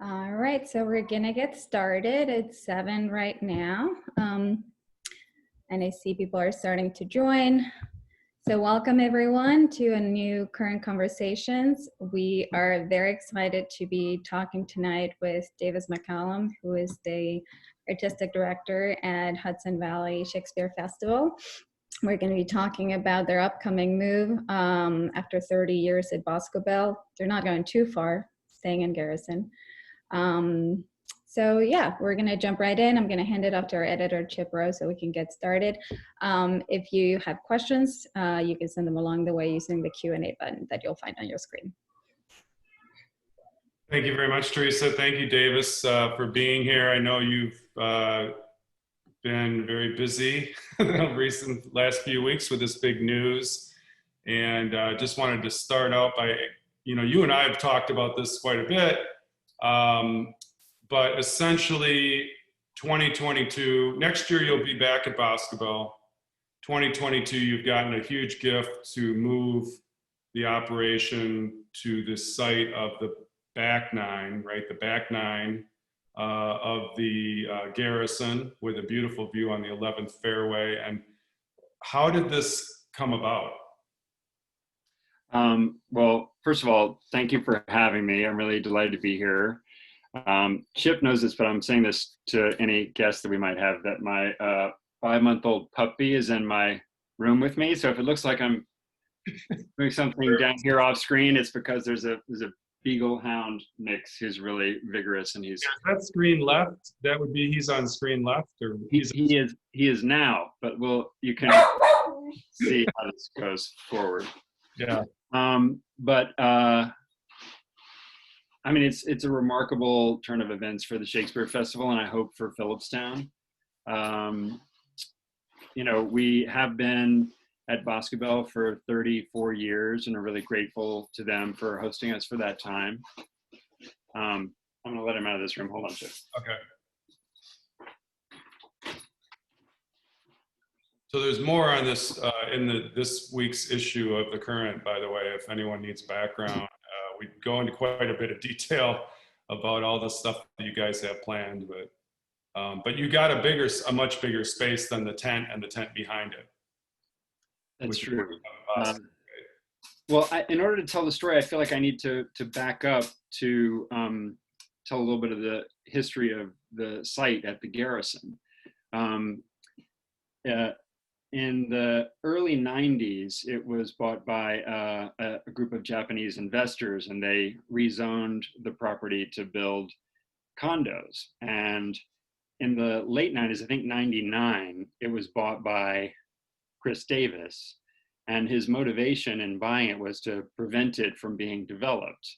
All right, so we're gonna get started. It's 7 right now. And I see people are starting to join. So welcome everyone to a new Current Conversations. We are very excited to be talking tonight with Davis McCallum, who is the Artistic Director at Hudson Valley Shakespeare Festival. We're going to be talking about their upcoming move after 30 years at Boscobel. They're not going too far, staying in Garrison. So yeah, we're going to jump right in. I'm going to hand it off to our editor, Chip Rowe, so we can get started. If you have questions, you can send them along the way using the Q&A button that you'll find on your screen. Thank you very much, Teresa. Thank you, Davis, for being here. I know you've been very busy the last few weeks with this big news. And just wanted to start out by, you and I have talked about this quite a bit. But essentially 2022, next year you'll be back at Boscobel. 2022, you've gotten a huge gift to move the operation to the site of the back nine, right? The back nine of the Garrison with a beautiful view on the 11th fairway. And how did this come about? Well, first of all, thank you for having me. I'm really delighted to be here. Chip knows this, but I'm saying this to any guests that we might have, that my 5-month-old puppy is in my room with me. So if it looks like I'm doing something down here off screen, it's because there's a beagle hound mix who's really vigorous, and he's. Is that screen left? That would be he's on screen left, or he is now, but you can see how this goes forward. Yeah. I mean, it's a remarkable turn of events for the Shakespeare Festival, and I hope for Phillipstown. We have been at Boscobel for 34 years and are really grateful to them for hosting us for that time. I'm going to let him out of this room. Hold on, Chip. Okay. So there's more on this in this week's issue of the Current, by the way, if anyone needs background. We go into quite a bit of detail about all the stuff that you guys have planned, but you got a much bigger space than the tent and the tent behind it. That's true. Well, in order to tell the story, I feel like I need to back up to tell a little bit of the history of the site at the Garrison. In the early 90s, it was bought by a group of Japanese investors, and they rezoned the property to build condos. And in the late 90s, I think 99, it was bought by Chris Davis. And his motivation in buying it was to prevent it from being developed.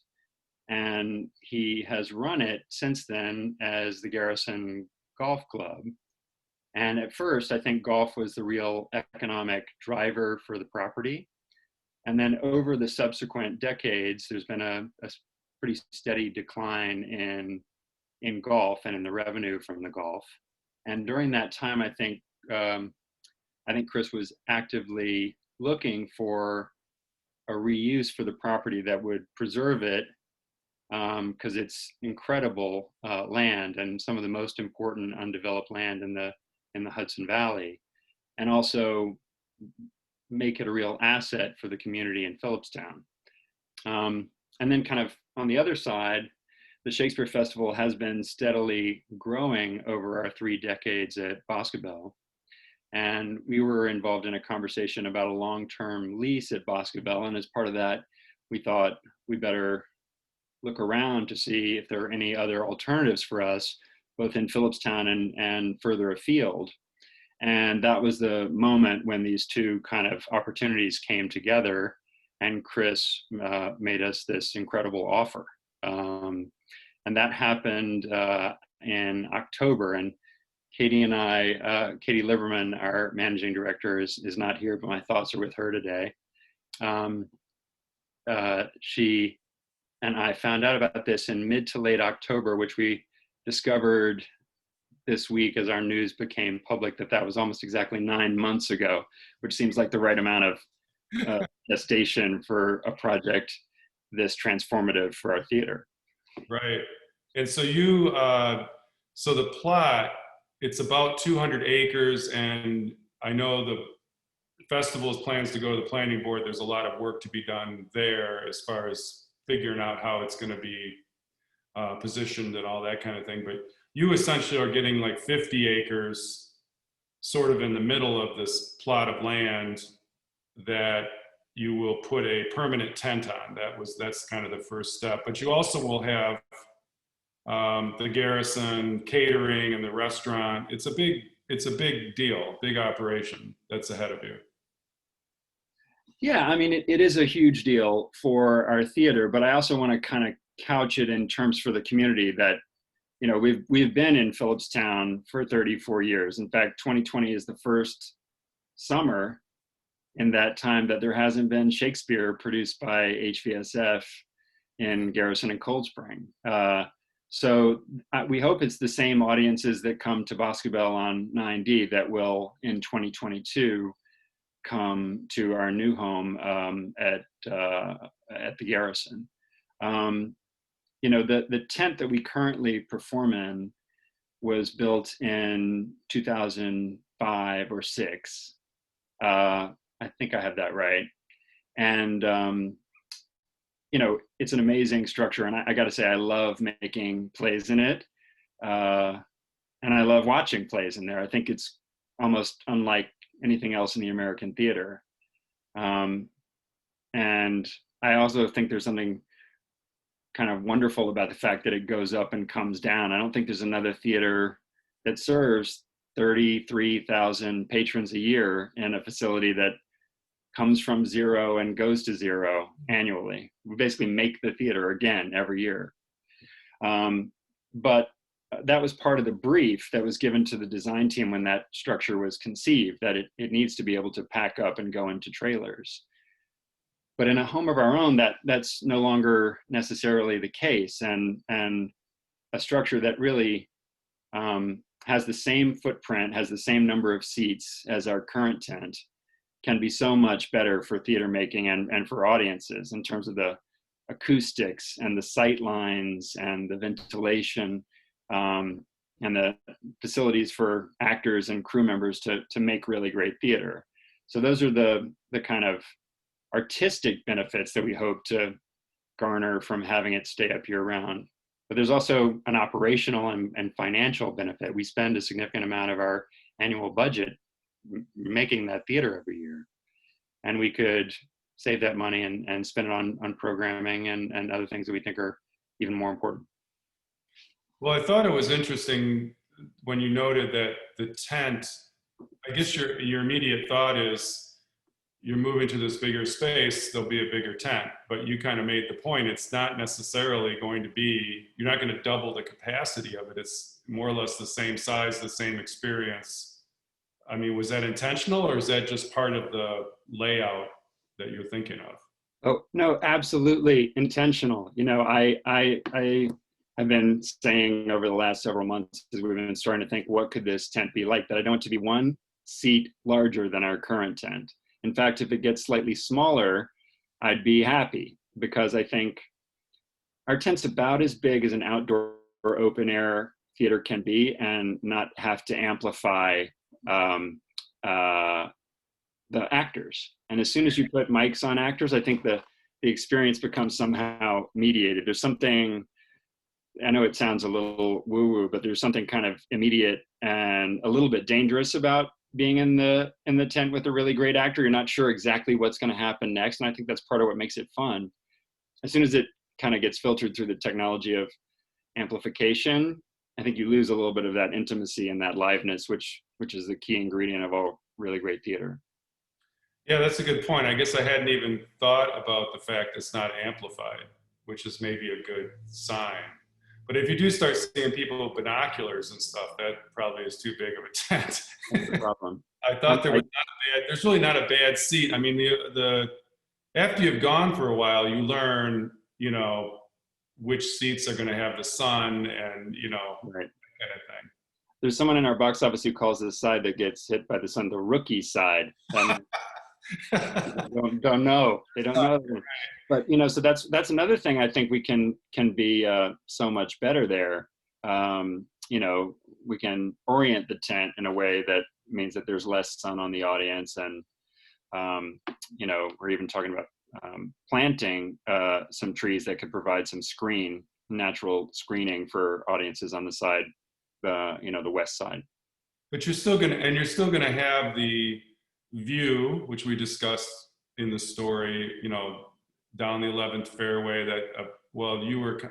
And he has run it since then as the Garrison Golf Club. And at first, I think golf was the real economic driver for the property. And then over the subsequent decades, there's been a pretty steady decline in golf and in the revenue from the golf. And during that time, I think Chris was actively looking for a reuse for the property that would preserve it, because it's incredible land and some of the most important undeveloped land in the Hudson Valley, and also make it a real asset for the community in Phillipstown. And then kind of on the other side, the Shakespeare Festival has been steadily growing over our 3 decades at Boscobel. And we were involved in a conversation about a long-term lease at Boscobel. And as part of that, we thought we better look around to see if there are any other alternatives for us, both in Phillipstown and further afield. And that was the moment when these two kind of opportunities came together, and Chris made us this incredible offer. And that happened in October. And Katie and I, Katie Liverman, our managing director, is not here, but my thoughts are with her today. She and I found out about this in mid to late October, which we discovered this week as our news became public, that was almost exactly 9 months ago, which seems like the right amount of gestation for a project this transformative for our theater. Right. And so so the plot, it's about 200 acres, and I know the festival's plans to go to the planning board. There's a lot of work to be done there as far as figuring out how it's going to be positioned and all that kind of thing. But you essentially are getting like 50 acres sort of in the middle of this plot of land that you will put a permanent tent on. That's kind of the first step. But you also will have the Garrison catering and the restaurant. It's a big deal, big operation that's ahead of you. Yeah, I mean, it is a huge deal for our theater, but I also want to kind of couch it in terms for the community that, you know, we've been in Phillipstown for 34 years. In fact, 2020 is the first summer in that time that there hasn't been Shakespeare produced by HVSF in Garrison and Cold Spring. So we hope it's the same audiences that come to Boscobel on 9D that will in 2022 come to our new home at the Garrison. You know, the tent that we currently perform in was built in 2005 or 6. I think I have that right. And, you know, it's an amazing structure. And I got to say, I love making plays in it. And I love watching plays in there. I think it's almost unlike anything else in the American theater. And I also think there's something kind of wonderful about the fact that it goes up and comes down. I don't think there's another theater that serves 33,000 patrons a year in a facility that comes from 0 and goes to 0 annually. We basically make the theater again every year. But that was part of the brief that was given to the design team when that structure was conceived, that it needs to be able to pack up and go into trailers. But in a home of our own, that's no longer necessarily the case. And a structure that really has the same footprint, has the same number of seats as our current tent, can be so much better for theater making and for audiences in terms of the acoustics and the sight lines and the ventilation and the facilities for actors and crew members to make really great theater. So those are the kind of artistic benefits that we hope to garner from having it stay up year round. But there's also an operational and financial benefit. We spend a significant amount of our annual budget making that theater every year. And we could save that money and spend it on programming and other things that we think are even more important. Well, I thought it was interesting when you noted that the tent, I guess your immediate thought is you're moving to this bigger space, there'll be a bigger tent. But you kind of made the point, it's not necessarily going to be, you're not going to double the capacity of it. It's more or less the same size, the same experience. I mean, was that intentional or is that just part of the layout that you're thinking of? Oh, no, absolutely intentional. You know, I've been saying over the last several months as we've been starting to think, what could this tent be like? That I don't want it to be one seat larger than our current tent. In fact, if it gets slightly smaller, I'd be happy because I think our tent's about as big as an outdoor or open air theater can be and not have to amplify the actors. And as soon as you put mics on actors, I think the experience becomes somehow mediated. There's something, I know it sounds a little woo-woo, but there's something kind of immediate and a little bit dangerous about being in the tent with a really great actor. You're not sure exactly what's going to happen next. And I think that's part of what makes it fun. As soon as it kind of gets filtered through the technology of amplification, I think you lose a little bit of that intimacy and that liveness, which is the key ingredient of all really great theater. Yeah, that's a good point. I guess I hadn't even thought about the fact it's not amplified, which is maybe a good sign. But if you do start seeing people with binoculars and stuff, that probably is too big of a tent. That's the problem. I thought there's really not a bad seat. I mean, after you've gone for a while, you learn, you know, which seats are going to have the sun and, you know, right. That kind of thing. There's someone in our box office who calls the side that gets hit by the sun the rookie side. Don't know. They don't know. But so that's another thing I think we can be so much better there. We can orient the tent in a way that means that there's less sun on the audience, and we're even talking about planting some trees that could provide some natural screening for audiences on the side, the west side. But you're still gonna have the view, which we discussed in the story, down the 11th fairway. That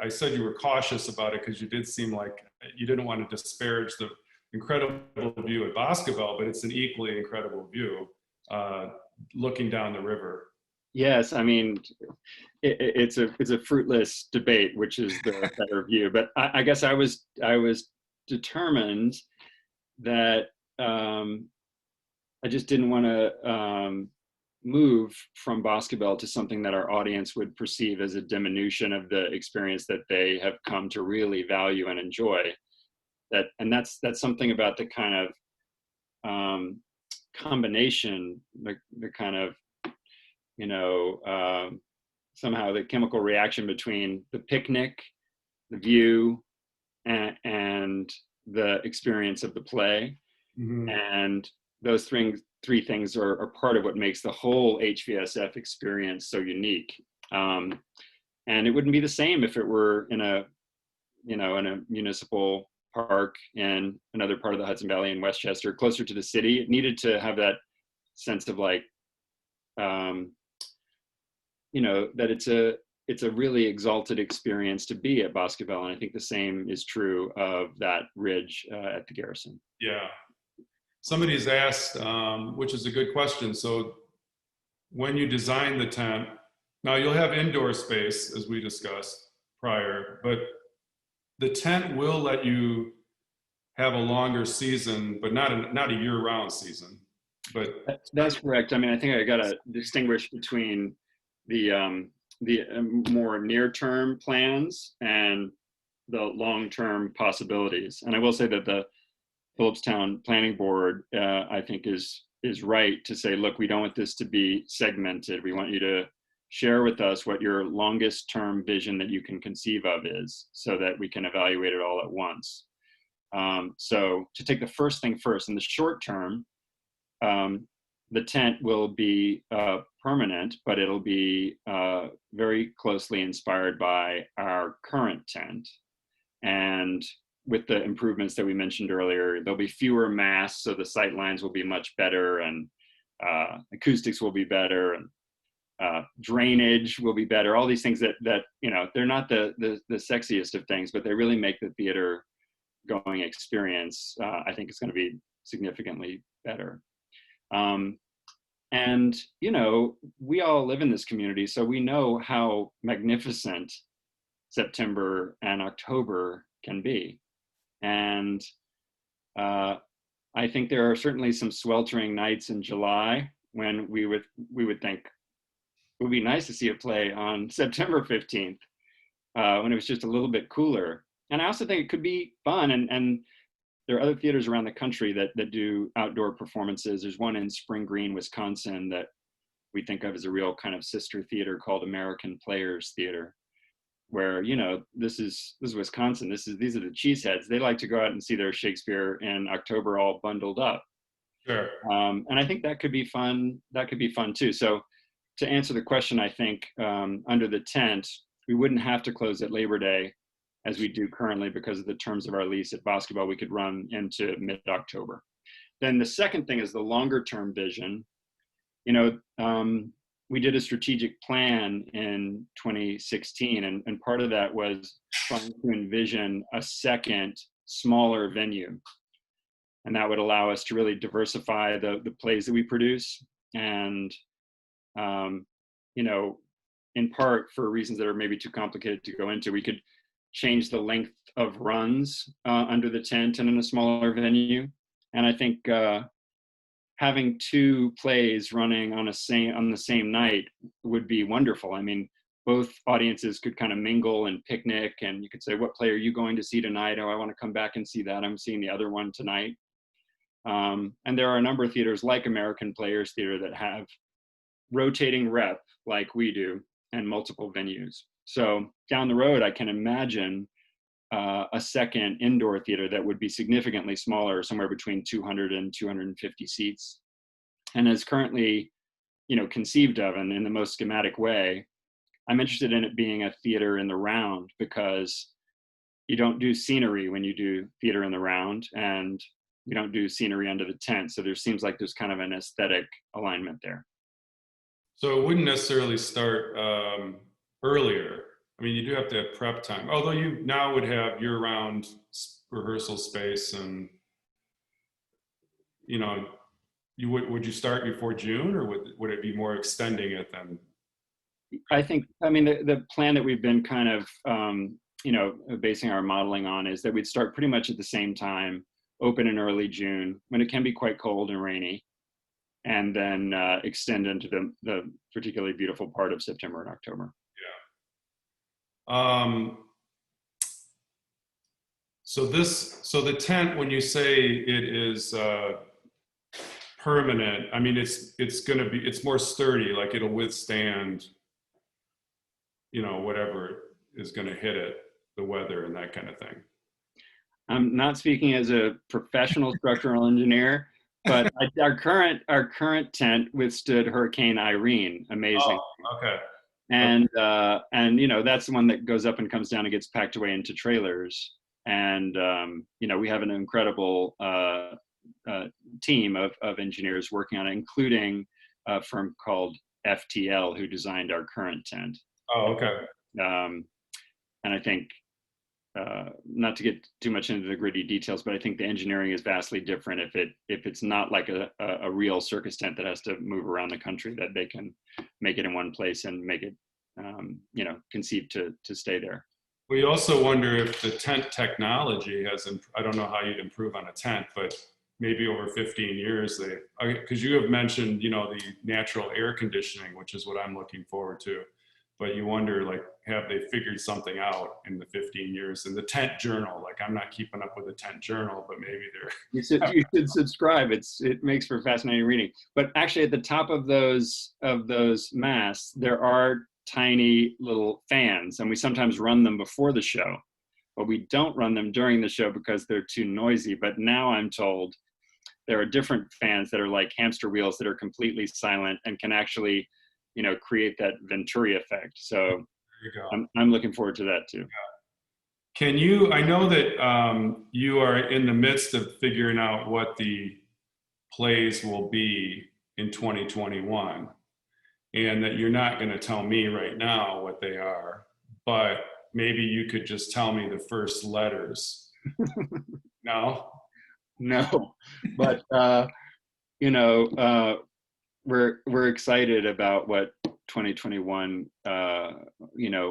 I said you were cautious about it because you did seem like you didn't want to disparage the incredible view at Boscobel, but it's an equally incredible view looking down the river. Yes, I mean, it's a fruitless debate, which is the better view. But I guess I was determined that I just didn't want to move from Boscobel to something that our audience would perceive as a diminution of the experience that they have come to really value and enjoy. That's something about the kind of combination, the kind of somehow the chemical reaction between the picnic, the view, and the experience of the play. Mm-hmm. And those three things are part of what makes the whole HVSF experience so unique. And it wouldn't be the same if it were in a municipal park in another part of the Hudson Valley in Westchester, closer to the city. It needed to have that sense of like, that it's a really exalted experience to be at Boscobel. And I think the same is true of that ridge at the Garrison. Yeah. Somebody's asked, which is a good question. So when you design the tent, now you'll have indoor space as we discussed prior, but the tent will let you have a longer season, but not a year-round season. But that's correct. I mean, I think I got to distinguish between the more near-term plans and the long-term possibilities. And I will say that the Phillipstown Planning Board, I think, is right to say, look, we don't want this to be segmented. We want you to share with us what your longest-term vision that you can conceive of is, so that we can evaluate it all at once. So to take the first thing first, in the short term, the tent will be permanent, but it'll be very closely inspired by our current tent. And with the improvements that we mentioned earlier, there'll be fewer masts, so the sight lines will be much better, and acoustics will be better, and drainage will be better. All these things that they're not the sexiest of things, but they really make the theater going experience. I think it's going to be significantly better. And we all live in this community, so we know how magnificent September and October can be. And I think there are certainly some sweltering nights in July when we would think it would be nice to see a play on September 15th, when it was just a little bit cooler. And I also think it could be fun, and there are other theaters around the country that do outdoor performances. There's one in Spring Green, Wisconsin, that we think of as a real kind of sister theater called American Players Theater, where this is Wisconsin. These are the cheeseheads. They like to go out and see their Shakespeare in October, all bundled up. Sure. And I think that could be fun. That could be fun too. So to answer the question, I think under the tent, we wouldn't have to close at Labor Day as we do currently because of the terms of our lease at Boscobel. We could run into mid-October. Then the second thing is the longer term vision. We did a strategic plan in 2016, and part of that was trying to envision a second, smaller venue. And that would allow us to really diversify the plays that we produce. And, in part for reasons that are maybe too complicated to go into, we could change the length of runs under the tent and in a smaller venue. And I think having two plays running on the same night would be wonderful. I mean, both audiences could kind of mingle and picnic, and you could say, what play are you going to see tonight? Oh, I want to come back and see that. I'm seeing the other one tonight. And there are a number of theaters like American Players Theater that have rotating rep like we do and multiple venues. So down the road, I can imagine a second indoor theater that would be significantly smaller, somewhere between 200 and 250 seats, and is currently, conceived of in the most schematic way. I'm interested in it being a theater in the round, because you don't do scenery when you do theater in the round, and we don't do scenery under the tent. So there seems like there's kind of an aesthetic alignment there. So it wouldn't necessarily start earlier. I mean, you do have to have prep time, although you now would have year-round rehearsal space, and would you start before June, or would it be more extending it then? I mean, the plan that we've been kind of, basing our modeling on is that we'd start pretty much at the same time, open in early June, when it can be quite cold and rainy, and then extend into the particularly beautiful part of September and October. Yeah. So the tent, when you say it is permanent, I mean, it's more sturdy, like it'll withstand, whatever is going to hit it, the weather and that kind of thing. I'm not speaking as a professional structural engineer, but our current tent withstood Hurricane Irene. Amazing. Oh, okay. And that's the one that goes up and comes down and gets packed away into trailers. And we have an incredible team of engineers working on it, including a firm called FTL, who designed our current tent. Oh, okay. And I think, not to get too much into the gritty details, but I think the engineering is vastly different if it's not like a real circus tent that has to move around the country, that they can make it in one place and make it, conceived to stay there. We also wonder if the tent technology I don't know how you'd improve on a tent, but maybe over 15 years, because you have mentioned, the natural air conditioning, which is what I'm looking forward to. But you wonder, like, have they figured something out in the 15 years? And the tent journal, like, I'm not keeping up with the tent journal, but maybe they're. You should subscribe. It makes for fascinating reading. But actually, at the top of those masts, there are tiny little fans, and we sometimes run them before the show, but we don't run them during the show because they're too noisy. But now I'm told there are different fans that are like hamster wheels that are completely silent and can actually, create that Venturi effect. So I'm looking forward to that too. Yeah. I know that you are in the midst of figuring out what the plays will be in 2021, and that you're not going to tell me right now what they are, but maybe you could just tell me the first letters. No, but we're excited about what 2021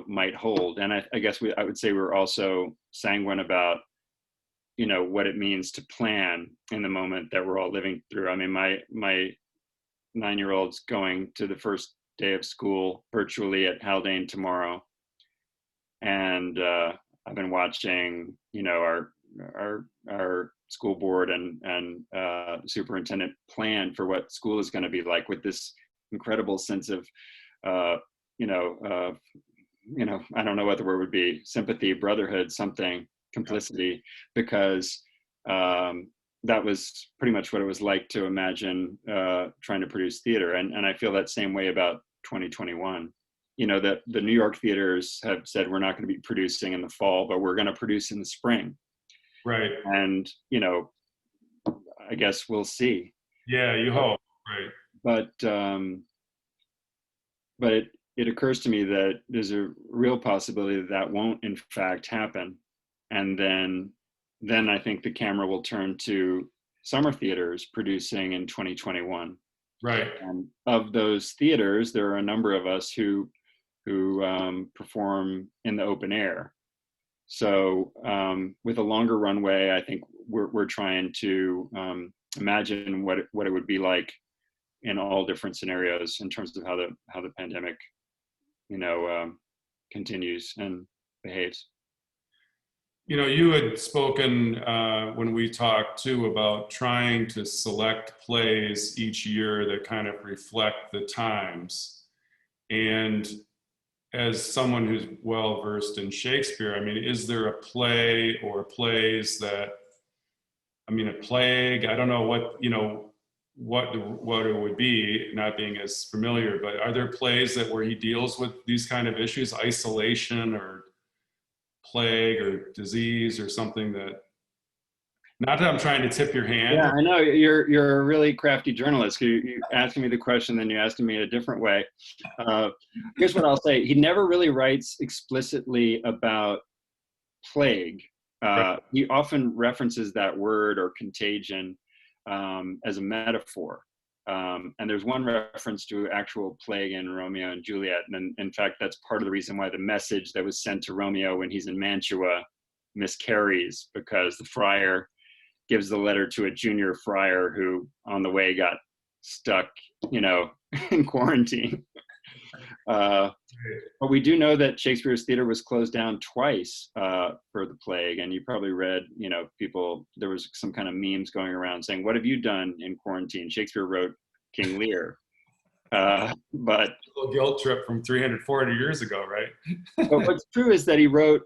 might hold, and I guess I would say we're also sanguine about what it means to plan in the moment that we're all living through. I mean, my 9-year-old's going to the first day of school virtually at Haldane tomorrow, and I've been watching our school board and superintendent plan for what school is going to be like, with this incredible sense of I don't know what the word would be, sympathy, brotherhood, something, complicity, because that was pretty much what it was like to imagine trying to produce theater. And I feel that same way about 2021. That the New York theaters have said we're not going to be producing in the fall, but we're going to produce in the spring. Right. And, I guess we'll see. Yeah, you hope. Right. But it occurs to me that there's a real possibility that won't in fact happen. And then I think the camera will turn to summer theaters producing in 2021. Right. And of those theaters, there are a number of us who perform in the open air. So with a longer runway, I think we're trying to imagine what it would be like in all different scenarios in terms of how the pandemic, continues and behaves. You know, you had spoken when we talked too about trying to select plays each year that kind of reflect the times. And as someone who's well versed in Shakespeare, I mean, is there a play or plays that, I mean, a plague, I don't know what, you know, what it would be, not being as familiar, but are there plays that where he deals with these kind of issues, isolation or plague or disease or something that, not that I'm trying to tip your Yeah, hand. I know you're a really crafty journalist. You asking me the question, then you asking me in a different way. Here's what I'll say: he never really writes explicitly about plague. He often references that word or contagion as a metaphor. And there's one reference to actual plague in Romeo and Juliet. And in fact, that's part of the reason why the message that was sent to Romeo when he's in Mantua miscarries, because the friar gives the letter to a junior friar who on the way got stuck, you know, in quarantine. But we do know that Shakespeare's theater was closed down twice for the plague. And you probably read, you know, people, there was some kind of memes going around saying, what have you done in quarantine? Shakespeare wrote King Lear. But A little guilt trip from 340 years ago, right? but what's true is that he wrote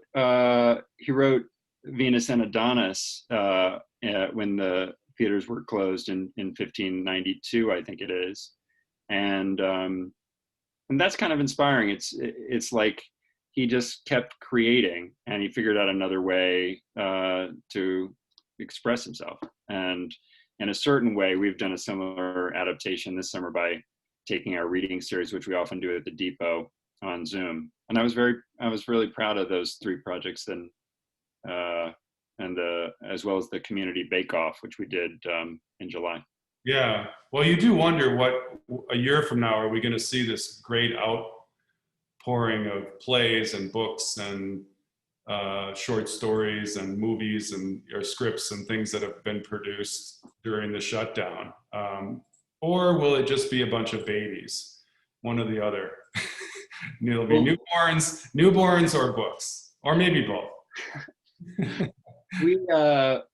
Venus and Adonis when the theaters were closed in 1592, I think it is. And that's kind of inspiring. It's like he just kept creating, and he figured out another way to express himself. And in a certain way, we've done a similar adaptation this summer by taking our reading series, which we often do at the Depot, on Zoom. And I was really proud of those 3 projects, and as well as the community bake-off, which we did in July. Yeah. Well, you do wonder what a year from now are we going to see this great outpouring of plays and books and short stories and movies and or scripts and things that have been produced during the shutdown, or will it just be a bunch of babies, one or the other? It'll be newborns or books, or maybe both.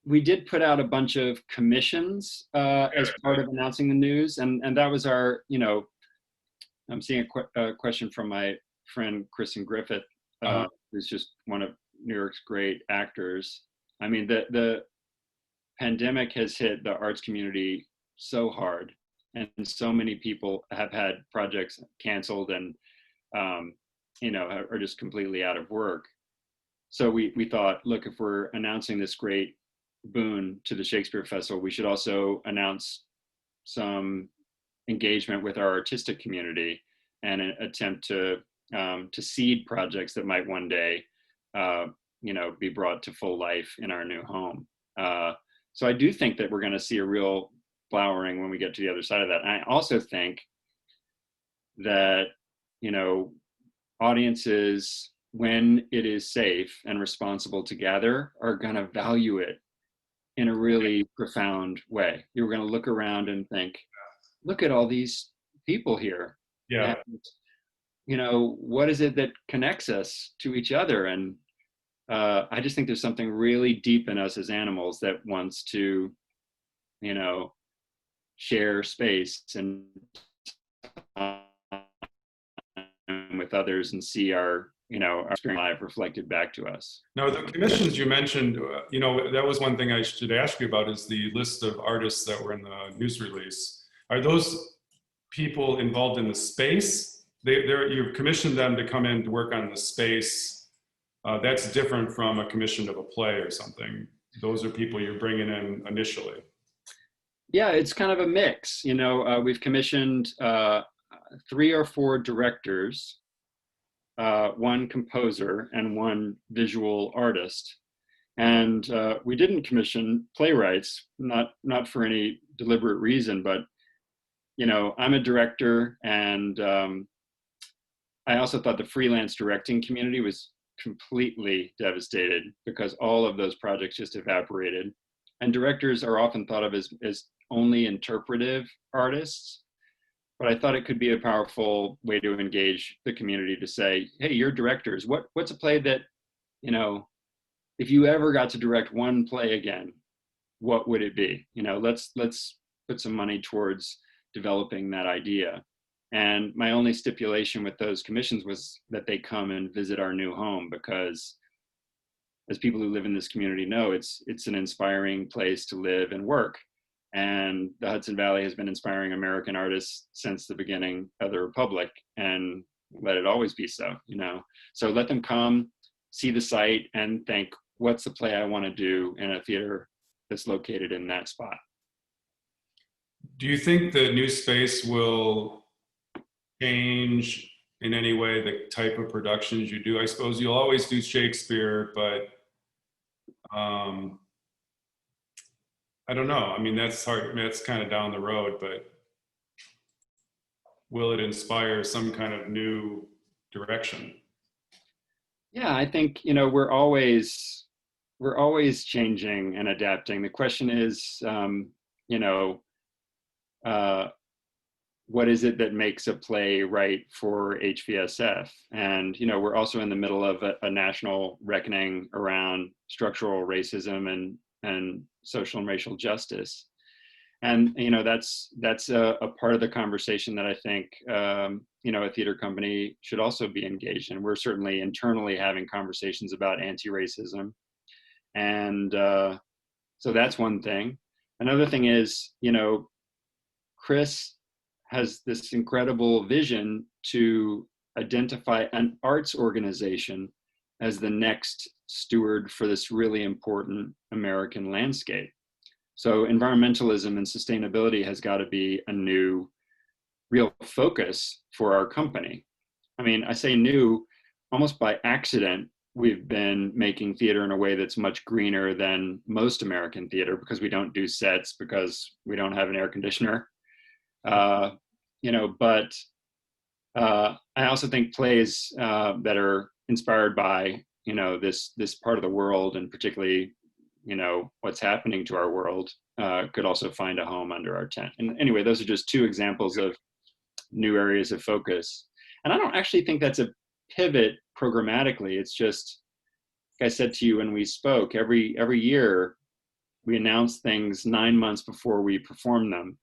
We did put out a bunch of commissions as part of announcing the news, and that was our, you know, I'm seeing a question from my friend Kristen Griffith, who's just one of New York's great actors. I mean, the pandemic has hit the arts community so hard, and so many people have had projects canceled and you know, are just completely out of work. So we thought, look, if we're announcing this great boon to the Shakespeare Festival, we should also announce some engagement with our artistic community and an attempt to seed projects that might one day, you know, be brought to full life in our new home. So I do think that we're going to see a real flowering when we get to the other side of that. And I also think that, you know, audiences, when it is safe and responsible to gather, are going to value it in a really profound way. You're going to look around and think, look at all these people here. Yeah. And, you know, what is it that connects us to each other? And I just think there's something really deep in us as animals that wants to, you know, share space and with others and see our, you know, our experience life reflected back to us. Now, the commissions you mentioned, you know, that was one thing I should ask you about, is the list of artists that were in the news release. Are those people involved in the space? You've commissioned them to come in to work on the space. That's different from a commission of a play or something. Those are people you're bringing in initially. Yeah, it's kind of a mix. You know, we've commissioned 3 or 4 directors, 1 composer, and 1 visual artist. And we didn't commission playwrights, not for any deliberate reason, but, you know, I'm a director, and I also thought the freelance directing community was completely devastated because all of those projects just evaporated. And directors are often thought of as only interpretive artists. But I thought it could be a powerful way to engage the community to say, hey, you're directors. What's a play that, you know, if you ever got to direct one play again, what would it be? You know, let's put some money towards developing that idea. And my only stipulation with those commissions was that they come and visit our new home, because as people who live in this community know, it's an inspiring place to live and work. And the Hudson Valley has been inspiring American artists since the beginning of the Republic, and let it always be so, you know. So let them come, see the site, and think, what's the play I want to do in a theater that's located in that spot? Do you think the new space will change in any way the type of productions you do? I suppose you'll always do Shakespeare, but I don't know. I mean, that's hard. I mean, that's kind of down the road, but will it inspire some kind of new direction? Yeah, I think, you know, we're always changing and adapting. The question is, you know, what is it that makes a play right for HVSF? And, you know, we're also in the middle of a national reckoning around structural racism and social and racial justice. And, you know, that's a part of the conversation that I think, you know, a theater company should also be engaged in. We're certainly internally having conversations about anti-racism. And so that's one thing. Another thing is, you know, Chris has this incredible vision to identify an arts organization as the next steward for this really important American landscape. So environmentalism and sustainability has got to be a new real focus for our company. I mean, I say new almost by accident. We've been making theater in a way that's much greener than most American theater, because we don't do sets, because we don't have an air conditioner. You know, but I also think plays that are inspired by, you know, this part of the world, and particularly, you know, what's happening to our world, could also find a home under our tent. And anyway, those are just two examples of new areas of focus. And I don't actually think that's a pivot programmatically. It's just, like I said to you when we spoke, every year we announce things 9 months before we perform them.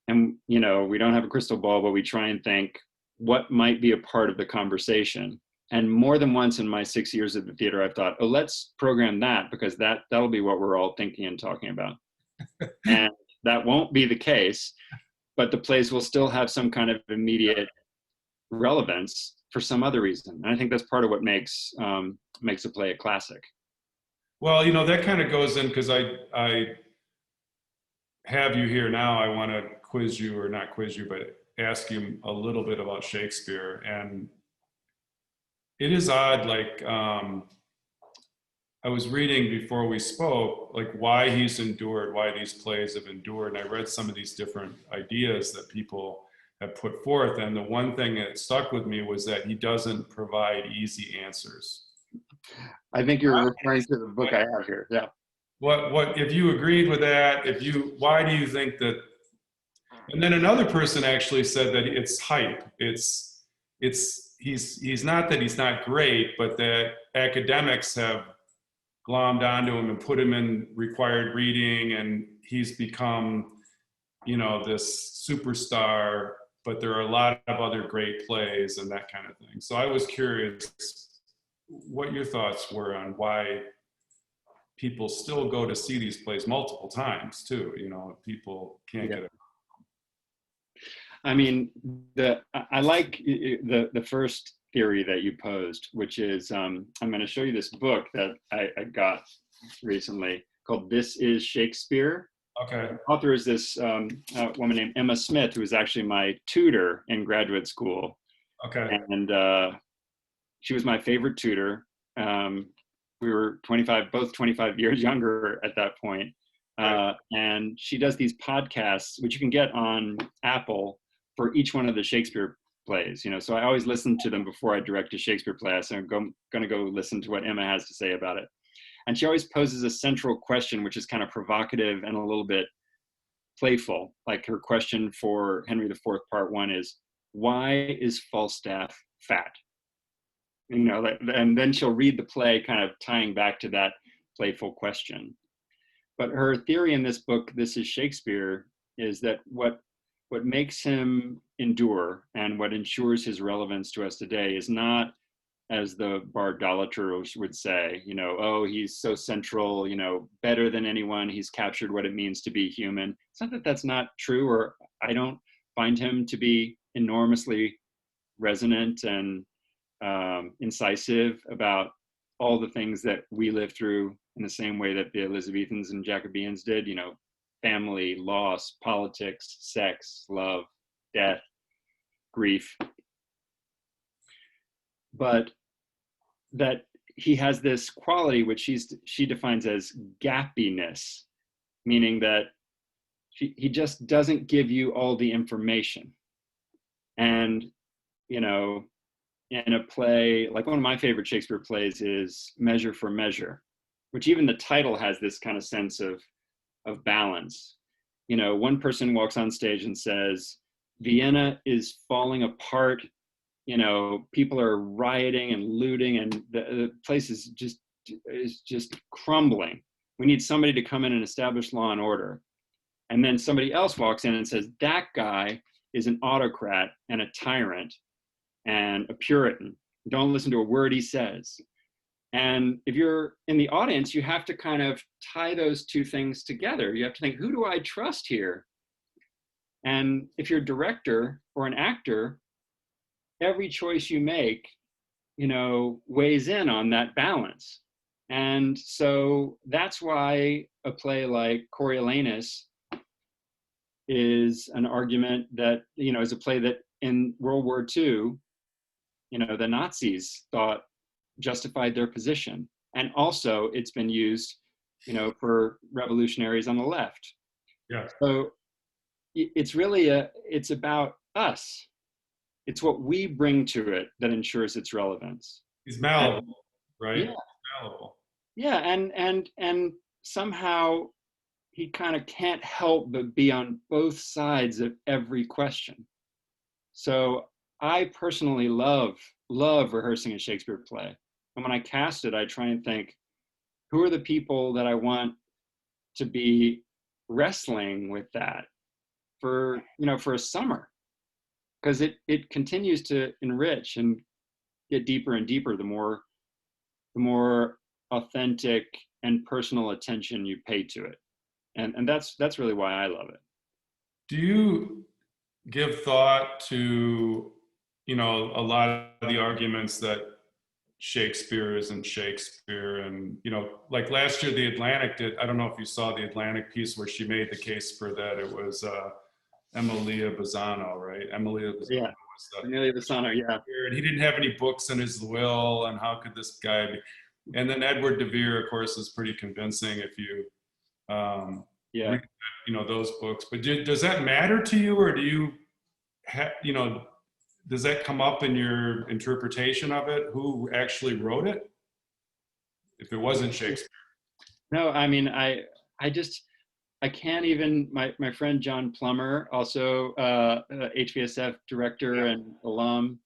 And, you know, we don't have a crystal ball, but we try and think what might be a part of the conversation. And more than once in my 6 years at the theater, I've thought, oh, let's program that, because that'll be what we're all thinking and talking about. And that won't be the case, but the plays will still have some kind of immediate relevance for some other reason. And I think that's part of what makes a play a classic. Well, you know, that kind of goes in, because I have you here now. I want to quiz you, or not quiz you, but ask you a little bit about Shakespeare. And it is odd, like, I was reading before we spoke, like why he's endured, why these plays have endured. And I read some of these different ideas that people have put forth. And the one thing that stuck with me was that he doesn't provide easy answers. I think you're referring to the book I have here. Yeah. What, if you agreed with that, why do you think that? And then another person actually said that it's hype. He's not that he's not great, but that academics have glommed onto him and put him in required reading, and he's become, you know, this superstar, but there are a lot of other great plays and that kind of thing. So I was curious what your thoughts were on why people still go to see these plays multiple times too. You know, people can't get it. I mean, I like the first theory that you posed, which is, I'm going to show you this book that I got recently called "This Is Shakespeare." Okay. The author is this woman named Emma Smith, who was actually my tutor in graduate school. Okay. And she was my favorite tutor. We were both 25 years younger at that point. Right. And she does these podcasts, which you can get on Apple, for each one of the Shakespeare plays. You know, so I always listen to them before I direct a Shakespeare play. So I'm going to go listen to what Emma has to say about it. And she always poses a central question, which is kind of provocative and a little bit playful. Like her question for Henry IV, Part 1 is, why is Falstaff fat? and then she'll read the play kind of tying back to that playful question. But her theory in this book, This is Shakespeare, is that what makes him endure and what ensures his relevance to us today is not, as the bardolaters would say, oh, he's so central, better than anyone, he's captured what it means to be human. It's not that that's not true, or I don't find him to be enormously resonant and incisive about all the things that we lived through in the same way that the Elizabethans and Jacobeans did, family, loss, politics, sex, love, death, grief. But that he has this quality which she defines as gappiness, meaning that he just doesn't give you all the information. And, in a play, like one of my favorite Shakespeare plays is Measure for Measure, which even the title has this kind of sense of balance. One person walks on stage and says, Vienna is falling apart, people are rioting and looting, and the place is just crumbling. We need somebody to come in and establish law and order. And then somebody else walks in and says, that guy is an autocrat and a tyrant and a Puritan. Don't listen to a word he says. And if you're in the audience, you have to kind of tie those two things together. You have to think, who do I trust here? And if you're a director or an actor, every choice you make, weighs in on that balance. And so that's why a play like Coriolanus is an argument that, is a play that in World War II, the Nazis thought justified their position. And also it's been used, for revolutionaries on the left. Yeah. So it's really it's about us. It's what we bring to it that ensures its relevance. He's malleable, right? Yeah. He's malleable. Yeah, and somehow he kind of can't help but be on both sides of every question. So I personally love rehearsing a Shakespeare play. And when I cast it, I try and think, who are the people that I want to be wrestling with that for a summer? Because it continues to enrich and get deeper and deeper the more authentic and personal attention you pay to it. And that's really why I love it. Do you give thought to, a lot of the arguments that Shakespeare isn't Shakespeare? And, like last year, The Atlantic did, I don't know if you saw The Atlantic piece where she made the case for that. It was Emilia Bassano, right? Emilia Bassano. Yeah, Emilia Bassano, yeah. And he didn't have any books in his will, and how could this guy be? And then Edward de Vere, of course, is pretty convincing if you read, those books. But does that matter to you, or do you does that come up in your interpretation of it? Who actually wrote it? If it wasn't Shakespeare. No, I mean, I can't even, my friend John Plummer, also HVSF director and alum,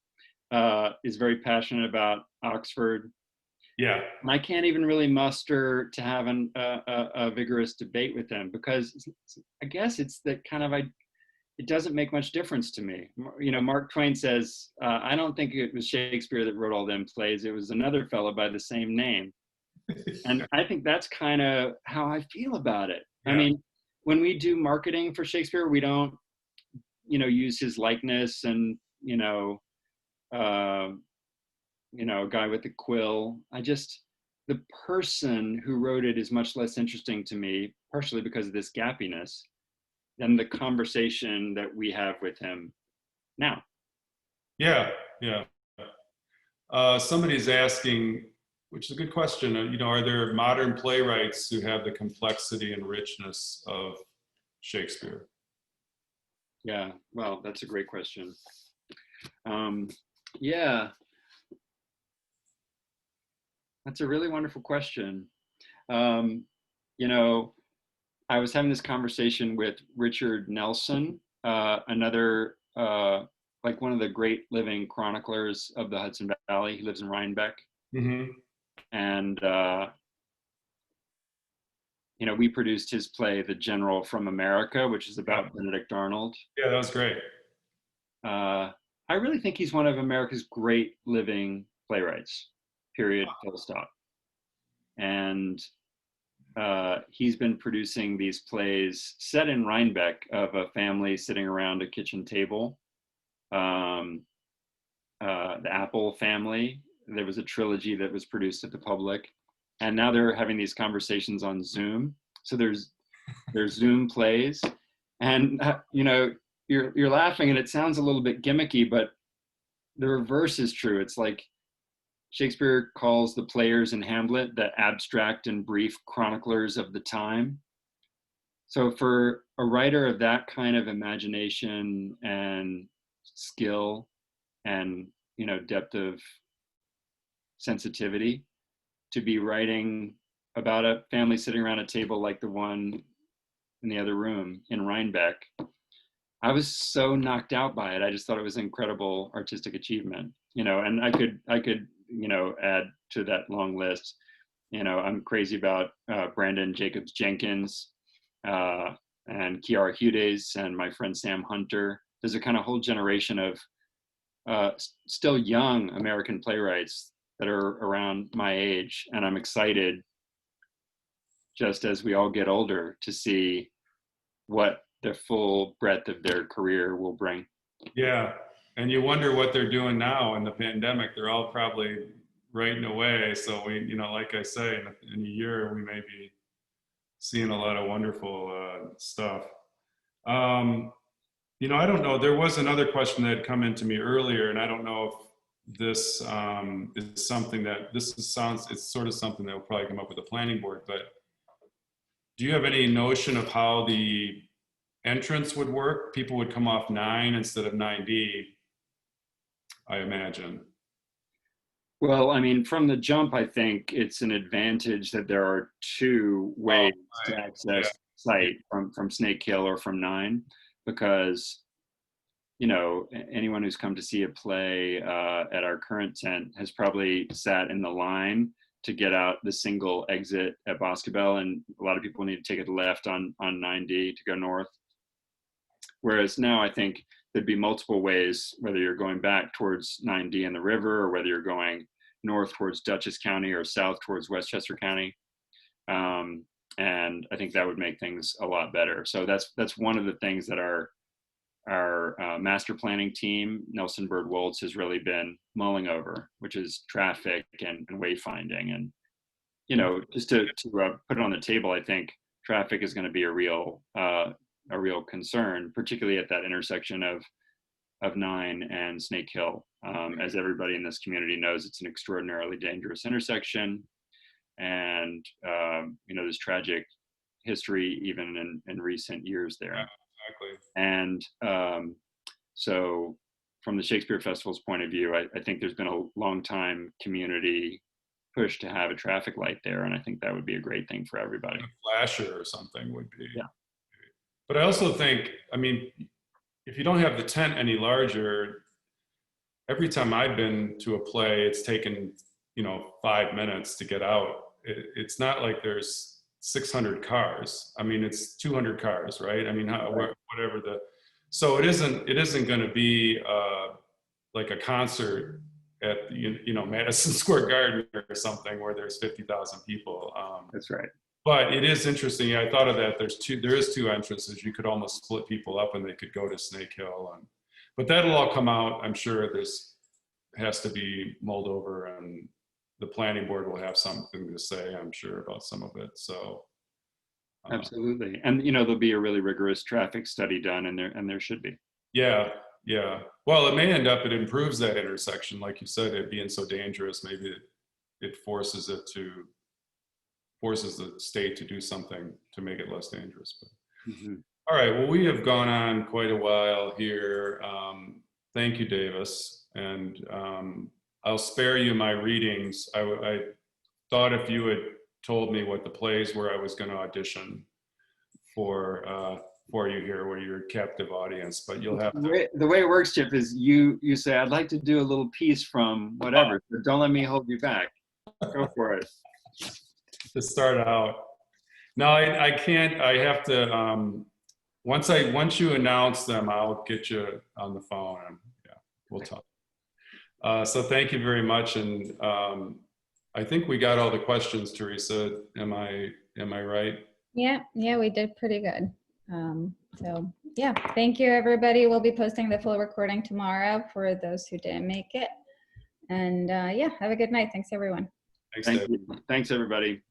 is very passionate about Oxford. Yeah. And I can't even really muster to have a vigorous debate with him, because I guess it's that kind of, it doesn't make much difference to me. Mark Twain says, I don't think it was Shakespeare that wrote all them plays. It was another fellow by the same name. And I think that's kind of how I feel about it. Yeah. I mean, when we do marketing for Shakespeare, we don't, use his likeness and, guy with the quill. The person who wrote it is much less interesting to me, partially because of this gappiness, than the conversation that we have with him now. Yeah. Somebody's asking, which is a good question, are there modern playwrights who have the complexity and richness of Shakespeare? Yeah, well, that's a great question. Yeah, that's a really wonderful question. I was having this conversation with Richard Nelson, another like one of the great living chroniclers of the Hudson Valley. He lives in Rhinebeck. Mm-hmm. And, you know, we produced his play, The General from America, which is about Benedict Arnold. Yeah, that was great. I really think he's one of America's great living playwrights, period, full stop. And he's been producing these plays set in Rhinebeck of a family sitting around a kitchen table. The Apple family, there was a trilogy that was produced at the Public. And now they're having these conversations on Zoom. So there's Zoom plays. And, you know, you're laughing and it sounds a little bit gimmicky, but the reverse is true. It's like Shakespeare calls the players in Hamlet the abstract and brief chroniclers of the time. So for a writer of that kind of imagination and skill and, you know, depth of sensitivity, to be writing about a family sitting around a table like the one in the other room in Rhinebeck, I was so knocked out by it. I just thought it was an incredible artistic achievement, you know, and I could, you know, add to that long list. You know, I'm crazy about Brandon Jacobs Jenkins and Kiara Hudes and my friend Sam Hunter. There's a kind of whole generation of still young American playwrights that are around my age. And I'm excited, just as we all get older, to see what the full breadth of their career will bring. Yeah, and you wonder what they're doing now in the pandemic. They're all probably writing away. So we, you know, like I say, in a year we may be seeing a lot of wonderful stuff. You know, I don't know. There was another question that had come into me earlier, and I don't know if this is something that it's sort of something that will probably come up with the planning board. But do you have any notion of how the entrance would work? People would come off 9 instead of 9D, I imagine. Well, I mean, from the jump, I think it's an advantage that there are 2 ways to access the site from Snake Hill or from 9, because, you know, anyone who's come to see a play at our current tent has probably sat in the line to get out the single exit at Boscobel, and a lot of people need to take a left on 9D to go north. Whereas now I think there'd be multiple ways, whether you're going back towards 9D and the river, or whether you're going north towards Dutchess County or south towards Westchester County. And I think that would make things a lot better. So that's one of the things that our master planning team, Nelson Bird Woltz, has really been mulling over, which is traffic and wayfinding. And, you know, just to put it on the table, I think traffic is going to be a real concern, particularly at that intersection of 9 and Snake Hill. As everybody in this community knows, it's an extraordinarily dangerous intersection. And, you know, there's tragic history even in recent years there. Yeah, exactly. And so from the Shakespeare Festival's point of view, I think there's been a long time community push to have a traffic light there. And I think that would be a great thing for everybody. A flasher or something would be. Yeah. But I also think, I mean, if you don't have the tent any larger, every time I've been to a play, it's taken, you know, 5 minutes to get out. It's not like there's 600 cars. I mean, it's 200 cars, right? I mean, whatever so it isn't going to be like a concert at you know, Madison Square Garden or something where there's 50,000 people. That's right. But it is interesting. Yeah, I thought of that. There is 2 entrances. You could almost split people up and they could go to Snake Hill. But that'll all come out. I'm sure has to be mulled over, and the planning board will have something to say, I'm sure, about some of it. So absolutely. And, you know, there'll be a really rigorous traffic study done, and there should be. Yeah. Well, it may end up, it improves that intersection. Like you said, it being so dangerous, maybe it forces the state to do something to make it less dangerous. But. Mm-hmm. All right, well, we have gone on quite a while here. Thank you, Davis. And I'll spare you my readings. I thought if you had told me what the plays were I was going to audition for for you here where you're a captive audience, but you'll have The way it works, Chip, is you say, I'd like to do a little piece from whatever, but don't let me hold you back. Go for it. to start out. No, I can't. I have to, once you announce them, I'll get you on the phone and yeah, we'll talk. So thank you very much. And I think we got all the questions, Teresa. Am I right? Yeah, we did pretty good. So yeah, thank you everybody. We'll be posting the full recording tomorrow for those who didn't make it. And yeah, have a good night. Thanks everyone. Thanks, Thank Dave. you. Thanks, everybody.